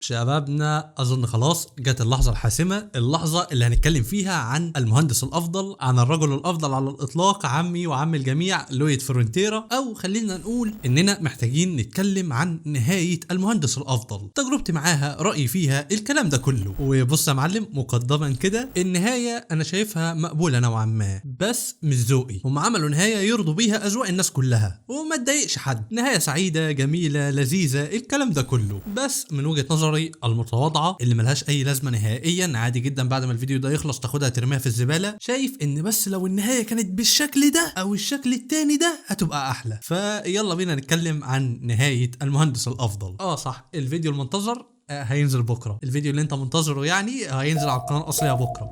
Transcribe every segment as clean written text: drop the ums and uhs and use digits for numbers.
شبابنا اظن خلاص جت اللحظه الحاسمه، اللحظه اللي هنتكلم فيها عن المهندس الافضل، عن الرجل الافضل على الاطلاق، عمي وعم الجميع لويد فرونتيرا. او خلينا نقول اننا محتاجين نتكلم عن نهايه المهندس الافضل، تجربتي معاها، رايي فيها، الكلام ده كله. وبص يا معلم، مقدما كده النهايه انا شايفها مقبوله نوعا ما، بس مش ذوقي. هم عملوا نهايه يرضوا بيها اذواق الناس كلها وما تضايقش حد، نهايه سعيده جميله لذيذه الكلام ده كله. بس من وجهه نظري المتواضعه اللي ملهاش اي لازمه نهائيا، عادي جدا بعد ما الفيديو ده يخلص تاخدها ترميها في الزباله، شايف ان بس لو النهايه كانت بالشكل ده او الشكل التاني ده هتبقى احلى. فيلا بينا نتكلم عن نهايه المهندس الافضل. صح، الفيديو المنتظر هينزل بكره، الفيديو اللي انت منتظره يعني هينزل على القناه الاصليه بكره.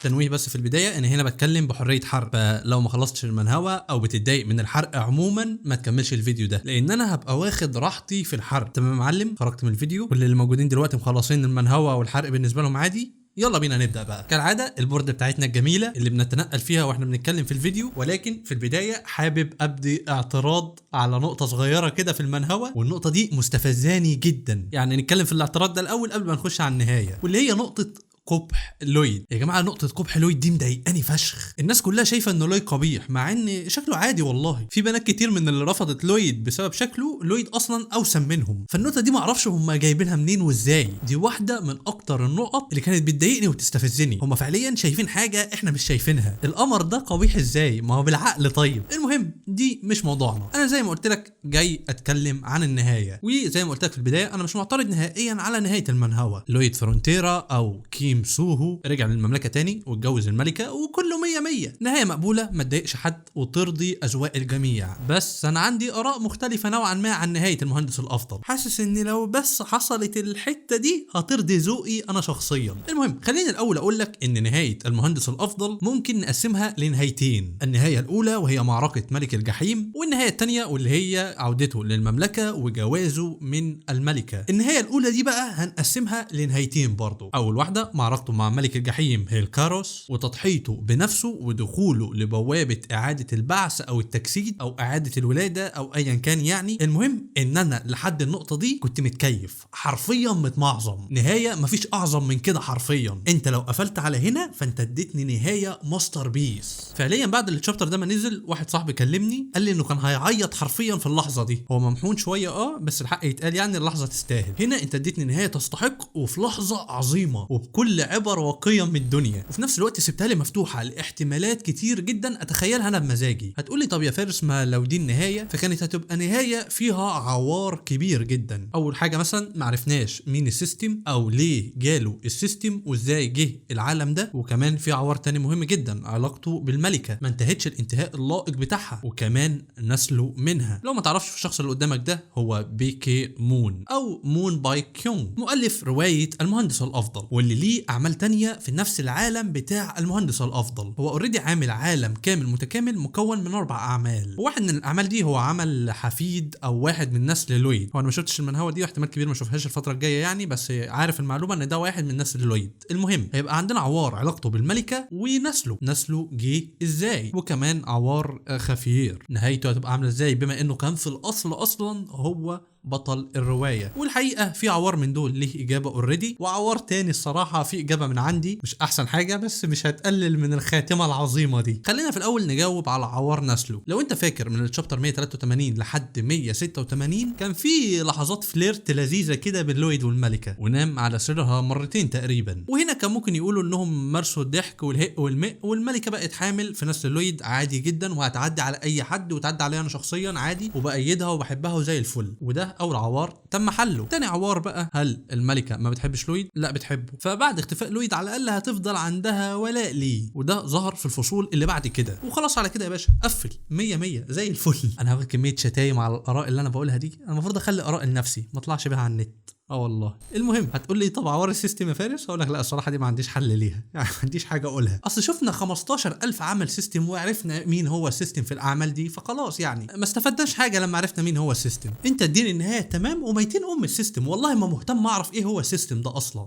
تنويه بس في البدايه ان هنا بتكلم بحريه حرق، فلو ما خلصتش المنهوى او بتتضايق من الحرق عموما ما تكملش الفيديو ده، لان انا هبقى واخد راحتي في الحرق. تمام يا معلم؟ خرجت من الفيديو، كل اللي موجودين دلوقتي مخلصين المنهوى والحرق بالنسبه لهم عادي. يلا بينا نبدا بقى. كالعاده البورد بتاعتنا الجميله اللي بنتنقل فيها واحنا بنتكلم في الفيديو، ولكن في البدايه حابب ابدي اعتراض على نقطه صغيره كده في المنهوى، والنقطه دي مستفزاني جدا. يعني نتكلم في الاعتراض ده الاول قبل ما نخش على النهايه، واللي هي نقطه قبح لويد. يا جماعه نقطه قبح لويد دي مضايقاني فشخ. الناس كلها شايفه ان لويد قبيح مع ان شكله عادي. والله في بنات كتير من اللي رفضت لويد بسبب شكله، لويد اصلا اوسم منهم. فالنقطه دي معرفش هم جايبينها منين وازاي. دي واحده من اكتر النقط اللي كانت بتضايقني وتستفزني. هم فعليا شايفين حاجه احنا مش شايفينها. القمر ده قبيح ازاي؟ ما هو بالعقل. طيب المهم دي مش موضوعنا. انا زي ما قلت لك جاي اتكلم عن النهايه، وزي ما قلت لك في البدايه انا مش معترض نهائيا على نهايه المنهوى. لويد فرونتيرا او كيم سوهو رجع للمملكه تاني واتجوز الملكه وكله 100 نهايه مقبوله ما تضايقش حد وترضي اذواق الجميع. بس انا عندي اراء مختلفه نوعا ما عن نهايه المهندس الافضل. حاسس ان لو بس حصلت الحته دي هترضي ذوقي انا شخصيا. المهم خليني الاول اقول لك ان نهايه المهندس الافضل ممكن نقسمها لنهايتين. النهايه الاولى وهي معركه ملك الجحيم، والنهايه الثانيه واللي هي عودته للمملكه وجوازه من الملكه. النهايه الاولى دي بقى هنقسمها لنهايتين برضو. اول واحده معركته مع ملك الجحيم هيلكاروس وتضحيته بنفسه ودخوله لبوابه اعاده البعث او التجسيد او اعاده الولاده او ايا كان. يعني المهم ان انا لحد النقطه دي كنت متكيف حرفيا، متمعظم. نهايه مفيش اعظم من كده حرفيا. انت لو قفلت على هنا فانت اديتني نهايه ماستر بيس فعليا. بعد الشابتر ده ما نزل واحد صاحبي كلمني قال لي انه كان هيعيط حرفيا في اللحظه دي. هو ممحون شويه بس الحق يتقال، يعني اللحظه تستاهل. هنا انت اديتني نهايه تستحق وفي لحظه عظيمه وبكل عبر وقيم من الدنيا، وفي نفس الوقت سبتها لي مفتوحه لاحتمالات كتير جدا اتخيلها انا بمزاجي. هتقولي طب يا فارس ما لو دي النهايه فكانت هتبقى نهايه فيها عوار كبير جدا. اول حاجه مثلا ما عرفناش مين السيستم او ليه جاله السيستم وازاي جه العالم ده، وكمان في عوار تاني مهم جدا علاقته بالملكه ما انتهتش الانتهاء اللائق بتاعها، وكمان نسله منها. لو ما تعرفش الشخص اللي قدامك ده هو بيكي مون او مون باي كيونغ، مؤلف روايه المهندس الافضل واللي ليه اعمال تانية في نفس العالم بتاع المهندس الافضل. هو اوريدي عامل عالم كامل متكامل مكون من 4 اعمال، وواحد من الاعمال دي هو عمل حفيد او واحد من نسل لويد. هو انا ما شفتش المنهوى دي واحتمال كبير ما اشوفهاش الفتره الجايه يعني، بس عارف المعلومه ان ده واحد من نسل لويد. المهم هيبقى عندنا عوار علاقته بالملكه ونسله جه ازاي، وكمان عوار خفير نهايته هتبقى عامله ازاي بما انه كان في الاصل اصلا هو بطل الروايه. والحقيقه في عوار من دول ليه اجابه اوريدي، وعوار تاني الصراحه في اجابه من عندي مش احسن حاجه بس مش هتقلل من الخاتمه العظيمه دي. خلينا في الاول نجاوب على عوار نسله. لو انت فاكر من الشابتر 183 لحد 186 كان في لحظات فليرت لذيذه كده بين لويد والملكه، ونام على سرها مرتين تقريبا. وهنا كان ممكن يقولوا انهم مارسوا الضحك والهق والمق، والملكه بقت حامل في نسل لويد عادي جدا وهتعدي على اي حد وتعدي عليا انا شخصيا عادي وبأيدها وبحبها وزي الفل. وده اول عوار تم حله. تاني عوار بقى، هل الملكه ما بتحبش لويد؟ لا بتحبه، فبعد اختفاء لويد على الاقل هتفضل عندها ولاء ليه، وده ظهر في الفصول اللي بعد كده. وخلاص على كده يا باشا قفل 100 زي الفل. انا هاخد كميه شتايم على الاراء اللي انا بقولها دي، انا المفروض اخلي اراء لنفسي ما اطلعش بيها على النت. والله. المهم هتقول لي طب عوار السيستم يا فارس؟ اقول لك لا الصراحه دي ما عنديش حل ليها، يعني ما عنديش حاجه اقولها. اصل شفنا 15000 عمل سيستم وعرفنا مين هو السيستم في الاعمال دي، فخلاص يعني ما استفدناش حاجه لما عرفنا مين هو السيستم. انت اديني النهايه تمام وميتين السيستم، والله ما مهتم اعرف ايه هو السيستم ده اصلا.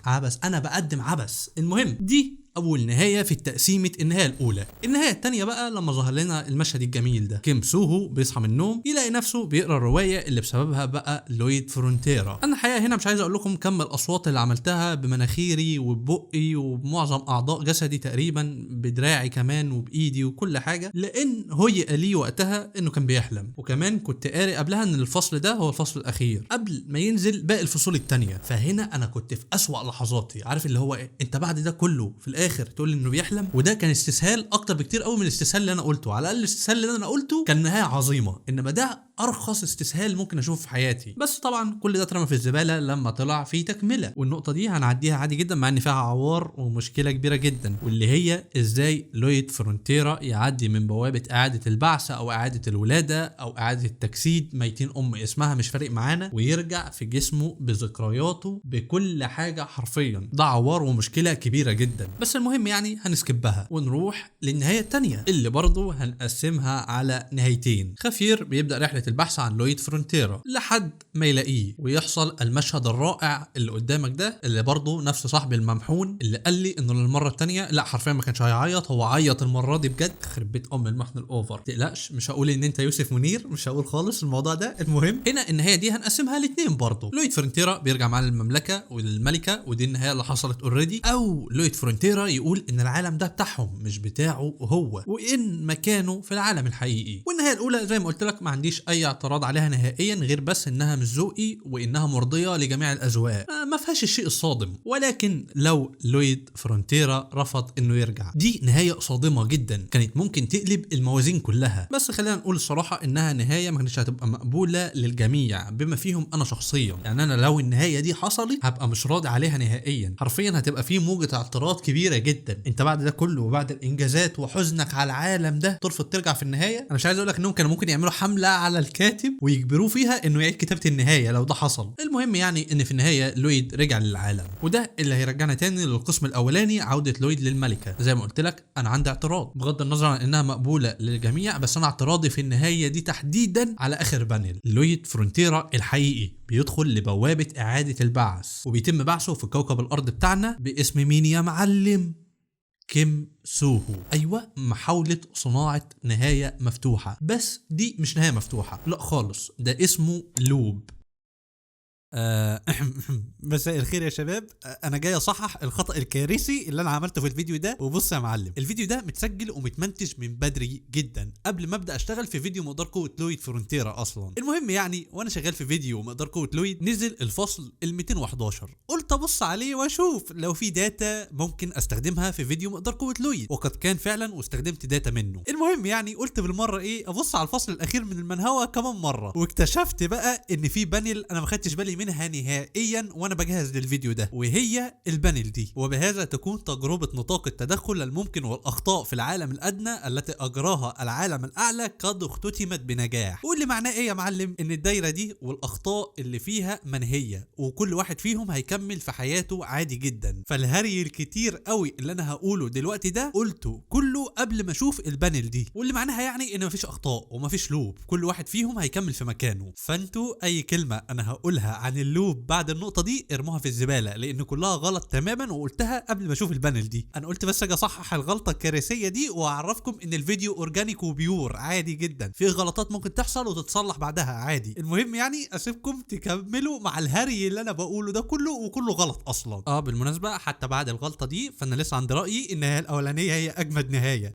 عبس انا بقدم عبس. المهم دي اول نهايه في تقسيمه النهايه الاولى. النهايه الثانيه بقى لما ظهر لنا المشهد الجميل ده، كيم سوهو بيصحى من النوم يلاقي نفسه بيقرا الروايه اللي بسببها بقى لويد فرونتيرا. انا الحقيقه هنا مش عايز اقول لكم كم الاصوات اللي عملتها بمناخيري وببقي وبمعظم اعضاء جسدي تقريبا، بدراعي كمان وبايدي وكل حاجه، لان هي لي وقتها انه كان بيحلم. وكمان كنت قاري قبلها ان الفصل ده هو الفصل الاخير قبل ما ينزل باقي الفصول الثانيه. فهنا انا كنت في اسوأ لحظاتي، عارف اللي هو إيه؟ انت بعد ده كله في الاخر تقول لي انه بيحلم. وده كان استسهال اكتر بكتير قوي من الاستسهال اللي انا قلته. على الاقل الاستسهال اللي انا قلته كان نهايه عظيمه، انما ده ارخص استسهال ممكن اشوفه في حياتي. بس طبعا كل ده اترمى في الزباله لما طلع في تكمله، والنقطه دي هنعديها عادي جدا مع ان فيها عوار ومشكله كبيره جدا، واللي هي ازاي لويد فرونتيرا يعدي من بوابه اعاده البعث او اعاده الولاده او اعاده التجسيد، ميتين اسمها مش فارق معانا، ويرجع في جسمه بذكرياته بكل حاجه حرفيا. ده عوار ومشكله كبيره جدا. بس المهم يعني هنسكبها ونروح للنهايه الثانيه اللي برضه هنقسمها على نهايتين. خفير بيبدا رحله البحث عن لويد فرونتيرا لحد ما يلاقيه ويحصل المشهد الرائع اللي قدامك ده، اللي برضه نفس صاحبي الممحون اللي قال لي انه للمره الثانيه لا حرفيا ما كانش هيعيط، هو عيط المره دي بجد. خرب بيت المحن الاوفر. تقلقش مش هقول ان انت يوسف منير، مش هقول خالص الموضوع ده. المهم هنا النهايه دي هنقسمها لاثنين برضه. لويد فرونتيرا بيرجع مع المملكه والملكه، ودي النهايه اللي حصلت اوريدي، او لويد فرونتيرا يقول ان العالم ده بتاعهم مش بتاعه هو، وان مكانه في العالم الحقيقي. والنهايه الاولى زي ما قلت لك ما عنديش اي اعتراض عليها نهائيا، غير بس انها مش ذوقي وانها مرضيه لجميع الاذواق، ما فيهاش الشيء الصادم. ولكن لو لويد فرونتيرا رفض انه يرجع، دي نهايه صادمه جدا، كانت ممكن تقلب الموازين كلها. بس خلينا نقول الصراحه انها نهايه ما كانتش هتبقى مقبوله للجميع بما فيهم انا شخصيا. يعني انا لو النهايه دي حصلت هبقى مش راضي عليها نهائيا، حرفيا هتبقى في موجه اعتراض كبيره جدا. انت بعد ده كله وبعد الانجازات وحزنك على العالم ده ترفض ترجع في النهايه؟ انا مش عايز اقول لك انهم كانوا ممكن يعملوا حمله على الكاتب ويجبروه فيها انه يعيد كتابه النهايه لو ده حصل. المهم يعني ان في النهايه لويد رجع للعالم، وده اللي هيرجعنا تاني للقسم الاولاني، عوده لويد للملكه. زي ما قلت لك انا عندي اعتراض بغض النظر عن انها مقبوله للجميع، بس انا اعتراضي في النهايه دي تحديدا على اخر بانل. لويد فرونتيرا الحقيقي بيدخل لبوابه اعاده البعث، وبيتم بعثه في كوكب الارض بتاعنا باسم مين يا معلم؟ كيم سوهو. ايوه، محاولة صناعة نهاية مفتوحة، بس دي مش نهاية مفتوحة لا خالص، ده اسمه لوب. مساء الخير يا شباب، انا جاي اصحح الخطأ الكارثي اللي انا عملته في الفيديو ده. وبص يا معلم، الفيديو ده متسجل ومتمنتج من بدري جدا قبل ما ابدا اشتغل في فيديو مقدار قوة لويد فرونتيرا اصلا. المهم يعني وانا شغال في فيديو مقدار قوة لويد نزل الفصل ال 211، قلت ابص عليه واشوف لو في داتا ممكن استخدمها في فيديو مقدار قوة لويد، وقد كان فعلا واستخدمت داتا منه. المهم يعني قلت بالمره ايه ابص على الفصل الاخير من المنهوى كمان مره، واكتشفت بقى ان في بانل انا ما خدتش بالي منها نهائيا وانا بجهز للفيديو ده، وهي البانل دي. وبهذا تكون تجربة نطاق التدخل الممكن والاخطاء في العالم الادنى التي اجراها العالم الاعلى قد اختتمت بنجاح. واللي معناه ايه يا معلم؟ ان الدايرة دي والاخطاء اللي فيها منهية، وكل واحد فيهم هيكمل في حياته عادي جدا. فالهري الكتير قوي اللي انا هقوله دلوقتي ده قلته كله قبل ما اشوف البانل دي، واللي معناها يعني ان مفيش اخطاء ومفيش لوب، كل واحد فيهم هيكمل في مكانه. فانتوا اي كلمة انا هقولها عن اللوب بعد النقطة دي ارموها في الزبالة، لان كلها غلط تماما وقلتها قبل ما اشوف البانل دي. انا قلت بس اجي اصحح الغلطة الكارثية دي واعرفكم ان الفيديو اورجانيك وبيور عادي جدا، في غلطات ممكن تحصل وتتصلح بعدها عادي. المهم يعني اسيبكم تكملوا مع الهري اللي انا بقوله ده كله، وكله غلط اصلا. بالمناسبة حتى بعد الغلطة دي فانا لسه عند رأيي النهاية الاولانية هي اجمد نهاية.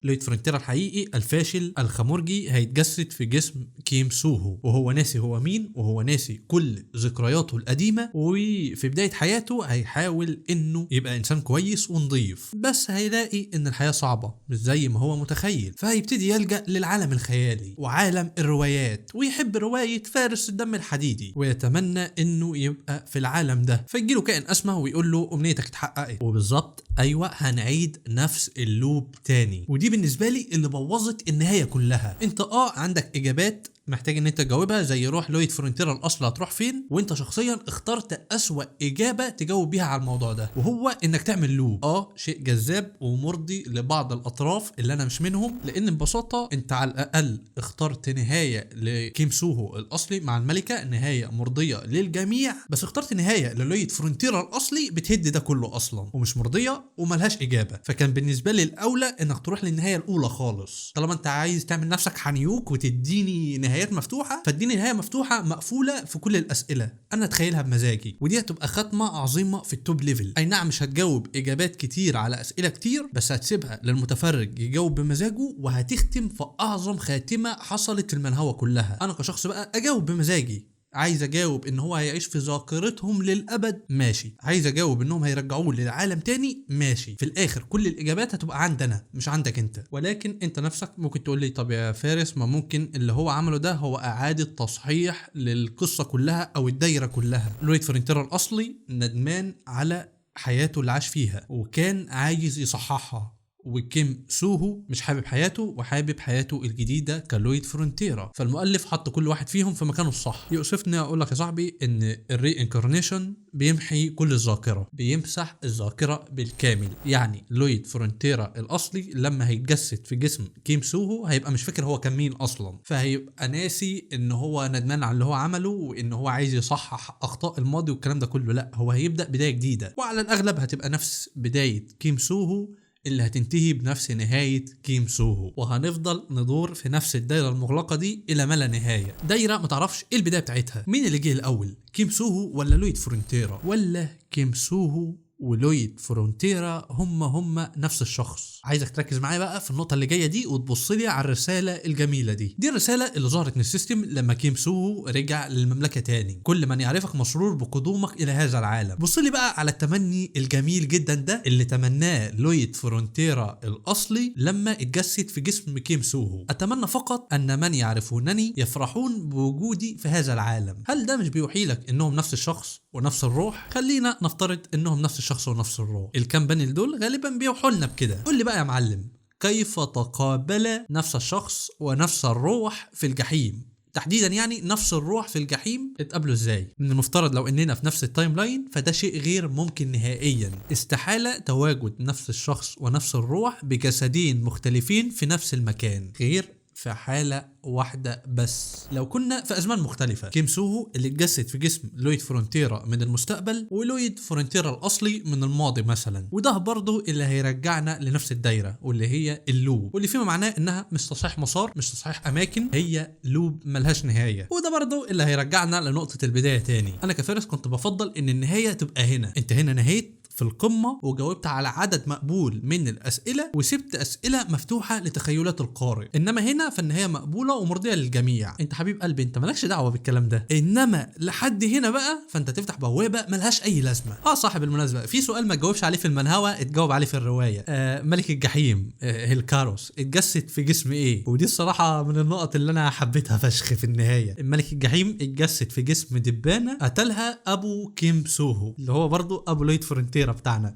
لويد فرونتيرا الحقيقي الفاشل الخمرجي هيتجسد في جسم كيم سوهو، وهو ناسي هو مين، وهو ناسي كل ذكرياته القديمة، وفي بداية حياته هيحاول انه يبقى انسان كويس ونظيف، بس هيلاقي ان الحياة صعبة مش زي ما هو متخيل، فهيبتدي يلجأ للعالم الخيالي وعالم الروايات، ويحب رواية فارس الدم الحديدي، ويتمنى انه يبقى في العالم ده. فيجيله كائن اسمه ويقول له امنيتك اتحققت، وبالظبط ايوه هنعيد نفس اللوب تاني. ودي بالنسبه لي اللي بوظت النهايه كلها. انت عندك اجابات محتاج ان انت تجاوبها، زي روح لويد فرونتيرا الاصل هتروح فين، وانت شخصيا اخترت اسوأ اجابه تجاوب بيها على الموضوع ده، وهو انك تعمل لوب. شيء جذاب ومرضي لبعض الاطراف اللي انا مش منهم، لان ببساطه انت على الاقل اخترت نهايه لكيم سوهو الاصلي مع الملكه، نهايه مرضيه للجميع، بس اخترت نهايه للويد فرونتيرا الاصلي بتهد ده كله اصلا ومش مرضيه وملهاش اجابه. فكان بالنسبه لي الاولى انك تروح للنهايه الاولى خالص. طالما انت عايز تعمل نفسك حنيوك وتديني نهايات مفتوحه، فاديني نهايه مفتوحه مقفوله في كل الاسئله انا اتخيلها بمزاجي، ودي هتبقى ختمه عظيمه في التوب ليفل. اي نعم مش هتجاوب اجابات كتير على اسئله كتير، بس هتسيبها للمتفرج يجاوب بمزاجه، وهتختم في اعظم خاتمه حصلت في المنهوه كلها. انا كشخص بقى اجاوب بمزاجي، عايز اجاوب ان هو هيعيش في ذاكرتهم للابد، ماشي. عايز اجاوب انهم هيرجعوه للعالم تاني، ماشي. في الاخر كل الاجابات هتبقى عندنا مش عندك انت. ولكن انت نفسك ممكن تقول لي طب يا فارس، ما ممكن اللي هو عمله ده هو اعادة تصحيح للقصة كلها او الدايرة كلها. لويد فرونتيرا الاصلي ندمان على حياته اللي عاش فيها وكان عايز يصححها، وكيم سوهو مش حابب حياته وحابب حياته الجديده كلويد فرونتيرا. فالمؤلف حط كل واحد فيهم في مكانه الصح. يؤسفني اقول لك يا صاحبي ان الري انكارنيشن بيمحي كل الذاكره، بيمسح الذاكره بالكامل. يعني لويد فرونتيرا الاصلي لما هيتجسد في جسم كيم سوهو هيبقى مش فاكر هو كان مين اصلا، فهيبقى ناسي ان هو ندمان على اللي هو عمله وان هو عايز يصحح اخطاء الماضي والكلام ده كله. لا، هو هيبدا بدايه جديده، وعلى الاغلب هتبقى نفس بدايه كيم سوهو اللي هتنتهي بنفس نهاية كيم سوهو، وهنفضل ندور في نفس الدايرة المغلقة دي إلى ما لا نهاية. دايرة متعرفش إيه البداية بتاعتها، مين اللي جه الأول، كيم سوهو ولا لويد فرونتيرا، ولا كيم سوهو ولويد فرونتيرا هم نفس الشخص. عايزك تركز معايا بقى في النقطة اللي جاية دي وتبص لي على الرسالة الجميلة دي. دي الرسالة اللي ظهرت من السيستم لما كيم سوهو رجع للمملكة تاني. كل من يعرفك مسرور بقدومك إلى هذا العالم. بص لي بقى على التمني الجميل جدا ده اللي تمناه لويد فرونتيرا الأصلي لما اتجسد في جسم كيم سوهو. أتمنى فقط أن من يعرفونني يفرحون بوجودي في هذا العالم. هل ده مش بيوحي لك إنهم نفس الشخص ونفس الروح؟ خلينا نفترض إنهم نفس الشخص ونفس الروح. الكام بانل دول غالبا بيوحوا لنا بكده. قول لي بقى يا معلم، كيف تقابل نفس الشخص ونفس الروح في الجحيم؟ تحديدا يعني نفس الروح في الجحيم اتقابلوا ازاي؟ من المفترض لو اننا في نفس التايم لاين فده شيء غير ممكن نهائيا. استحالة تواجد نفس الشخص ونفس الروح بجسدين مختلفين في نفس المكان، غير في حالة واحدة بس. لو كنا في أزمان مختلفة، كيم سوهو اللي اتجسد في جسم لويد فرونتيرا من المستقبل ولويد فرونتيرا الأصلي من الماضي مثلا، وده برضو اللي هيرجعنا لنفس الدايرة واللي هي اللوب، واللي فيما معناه إنها مش تصحيح مسار، مش تصحيح أماكن، هي لوب ملهاش نهاية. وده برضو اللي هيرجعنا لنقطة البداية تاني. أنا كفارس كنت بفضل إن النهاية تبقى هنا. أنت هنا نهيت في القمة وجاوبت على عدد مقبول من الأسئلة وسبت أسئلة مفتوحة لتخيلات القارئ، إنما هنا فالنهاية مقبولة ومرضية للجميع. أنت حبيب قلبي أنت مالكش دعوة بالكلام ده. إنما لحد هنا بقى فأنت تفتح بوابة ملهاش أي لازمة. صاحب بالمناسبة في سؤال ما تجاوبش عليه في المنهوة اتجاوب عليه في الرواية. ملك الجحيم هيلكاروس اتجسد في جسم إيه؟ ودي الصراحة من النقط اللي أنا حبيتها فشخ في النهاية. الملك الجحيم اتجسد في جسم دبانة قتلها أبو كيم سوهو اللي هو برضو أبو لويد فرونتيرا بتاعنا.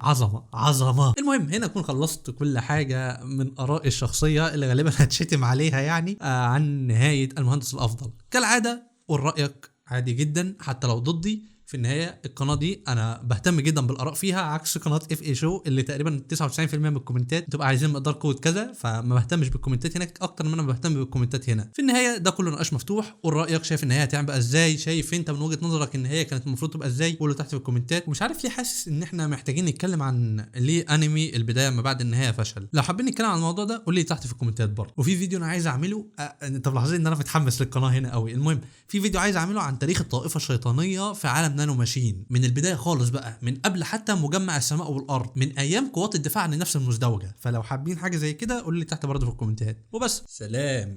عظمه. المهم هنا اكون خلصت كل حاجه من ارائي الشخصيه اللي غالبا هتشتم عليها يعني عن نهايه المهندس الافضل. كالعاده قول رايك عادي جدا حتى لو ضدي. في النهايه القناه دي انا بهتم جدا بالاراء فيها، عكس قناه اف اي شو اللي تقريبا 99% من الكومنتات بتبقى عايزين مقدار قوه كذا، فما بهتمش بالكومنتات هناك اكتر من انا بهتم بالكومنتات هنا. في النهايه ده كله نقاش مفتوح. قول رايك، شايف النهايه هتبقى ازاي؟ شايف انت من وجهه نظرك النهايه كانت المفروض تبقى ازاي؟ قوله تحت في الكومنتات. ومش عارف ليه حاسس ان احنا محتاجين نتكلم عن ليه انمي البدايه ما بعد النهايه فشل. لو حابين نتكلم عن الموضوع ده قول لي تحت في الكومنتات برضه. وفي فيديو انا عايز اعمله انت ملاحظين ان انا متحمس للقناه هنا قوي. المهم في فيديو عايز اعمله عن تاريخ الطائفه الشيطانيه في عالم نانو ماشين من البدايه خالص بقى، من قبل حتى مجمع السماء والارض، من ايام قوات الدفاع عن النفس المزدوجه. فلو حابين حاجه زي كده قولوا لي تحت برضه في الكومنتات. وبس، سلام.